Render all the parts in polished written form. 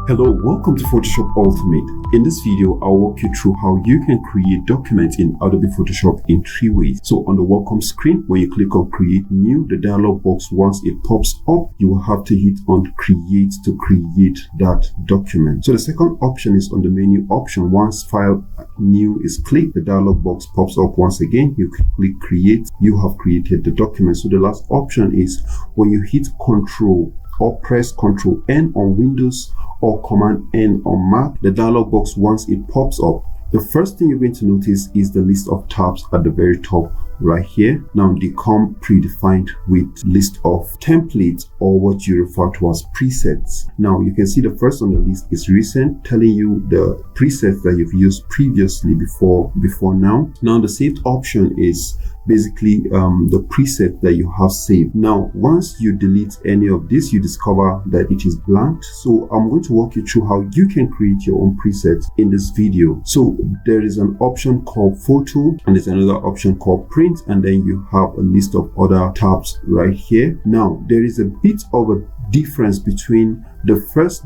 Hello, welcome to Photoshop Ultimate. In this video, I'll walk you through how you can create documents in Adobe Photoshop in 3 ways. So on the welcome screen, when you click on create new, the dialog box, once it pops up, you will have to hit on create to create that document. So the second option is on the menu option. Once file new is clicked, the dialog box pops up once again. You click create, you have created the document. So the last option is when you hit Control or press Ctrl N on Windows or Command N on Mac, the dialog box, once it pops up, the first thing you're going to notice is the list of tabs at the very top right here. Now they come predefined with list of templates, or what you refer to as presets. Now you can see the first on the list is recent, telling you the presets that you've used previously before now. Now the saved option is basically the preset that you have saved. Now once you delete any of this, you discover that it is blank. So I'm going to walk you through how you can create your own presets in this video. So there is an option called photo, and there's another option called print, and then you have a list of other tabs right here. Now there is a bit of a difference between the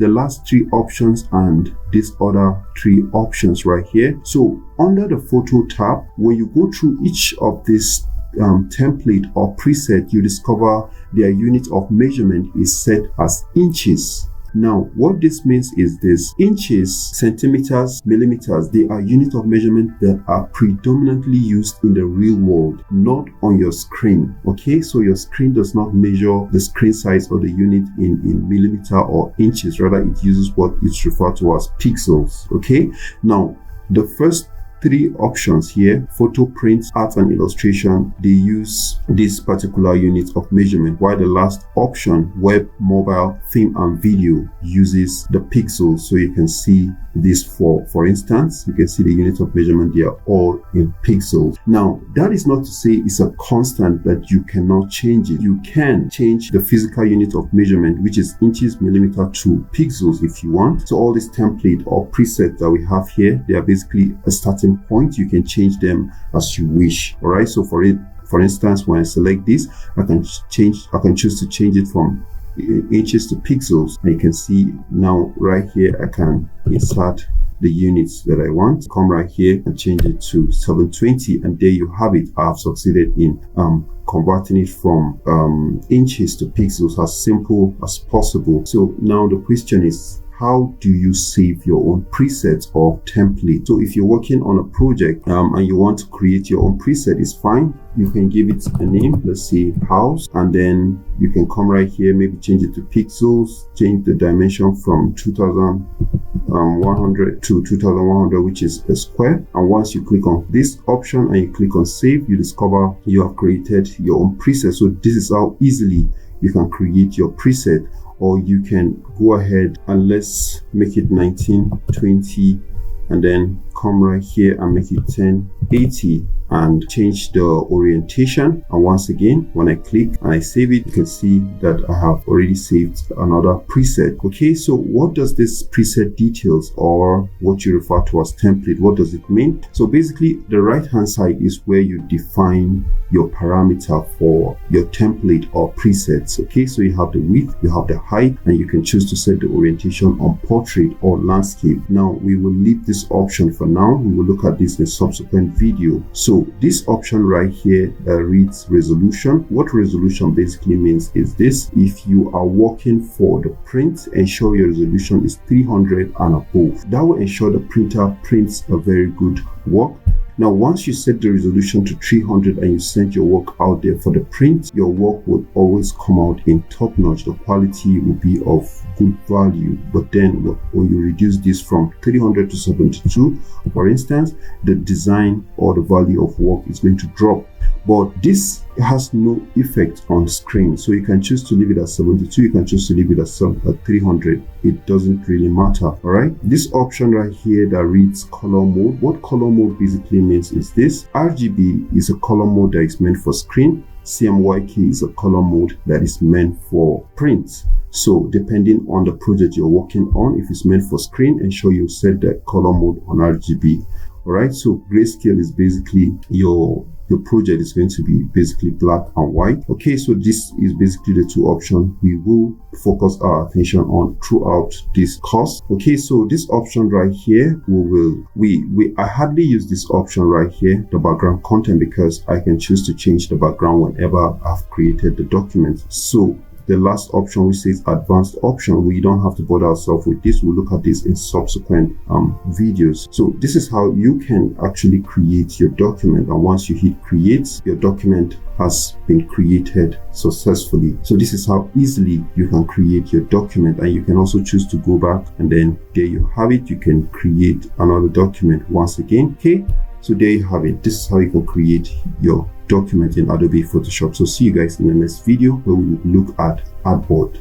last 3 options and these other 3 options right here. So under the photo tab, when you go through each of these template or preset, you discover their unit of measurement is set as inches. Now what this means is this: inches, centimeters, millimeters, they are units of measurement that are predominantly used in the real world, not on your screen. Okay, so your screen does not measure the screen size or the unit in millimeter or inches, rather it uses what is referred to as pixels. Okay, now the first 3 options here, photo, print, art and illustration, they use this particular unit of measurement, while the last option, web, mobile, film and video, uses the pixels. So you can see this for instance, you can see the unit of measurement, they are all in pixels. Now that is not to say it's a constant that you cannot change it. You can change the physical unit of measurement, which is inches, millimeter, to pixels if you want. So all this template or preset that we have here, they are basically a starting point. You can change them as you wish. All right, so for instance, when I select this, I can choose to change it from inches to pixels, and you can see now right here I can insert the units that I want, come right here and change it to 720, and there you have it. I have succeeded in converting it from inches to pixels as simple as possible. So now the question is, how do you save your own presets or template? So if you're working on a project and you want to create your own preset, it's fine. You can give it a name, let's say house, and then you can come right here, maybe change it to pixels, change the dimension from 2100 to 2100, which is a square. And once you click on this option and you click on save, you discover you have created your own preset. So this is how easily you can create your preset. Or you can go ahead and let's make it 1920, and then come right here and make it 1080 and change the orientation. And once again, when I click and I save it, you can see that I have already saved another preset. Okay, so what does this preset details, or what you refer to as template, what does it mean? So basically the right hand side is where you define your parameter for your template or presets. Okay, so you have the width, you have the height, and you can choose to set the orientation on portrait or landscape. Now we will leave this option for now. We will look at this in a subsequent video. So this option right here reads resolution. What resolution basically means is this: if you are working for the print, ensure your resolution is 300 and above. That will ensure the printer prints a very good work. Now once you set the resolution to 300 and you send your work out there for the print, your work would always come out in top notch. The quality will be of good value. But then when you reduce this from 300 to 72, for instance, the design or the value of work is going to drop. But this has no effect on screen, so you can choose to leave it at 72, you can choose to leave it at 300. It doesn't really matter. All right, this option right here that reads color mode, what color mode basically means is this: RGB is a color mode that is meant for screen, CMYK is a color mode that is meant for print. So depending on the project you're working on, if it's meant for screen, ensure you set that color mode on RGB. All right, so grayscale is basically your your project is going to be basically black and white. Okay, so this is basically the two options we will focus our attention on throughout this course. Okay, so this option right here, I hardly use this option right here, the background content, because I can choose to change the background whenever I've created the document. So the last option, which says advanced option, we don't have to bother ourselves with this. We'll look at this in subsequent videos. So this is how you can actually create your document, and once you hit create, your document has been created successfully. So this is how easily you can create your document, and you can also choose to go back, and then there you have it. You can create another document once again. Okay, so there you have it. This is how you can create your document in Adobe Photoshop. So see you guys in the next video where we look at artboard.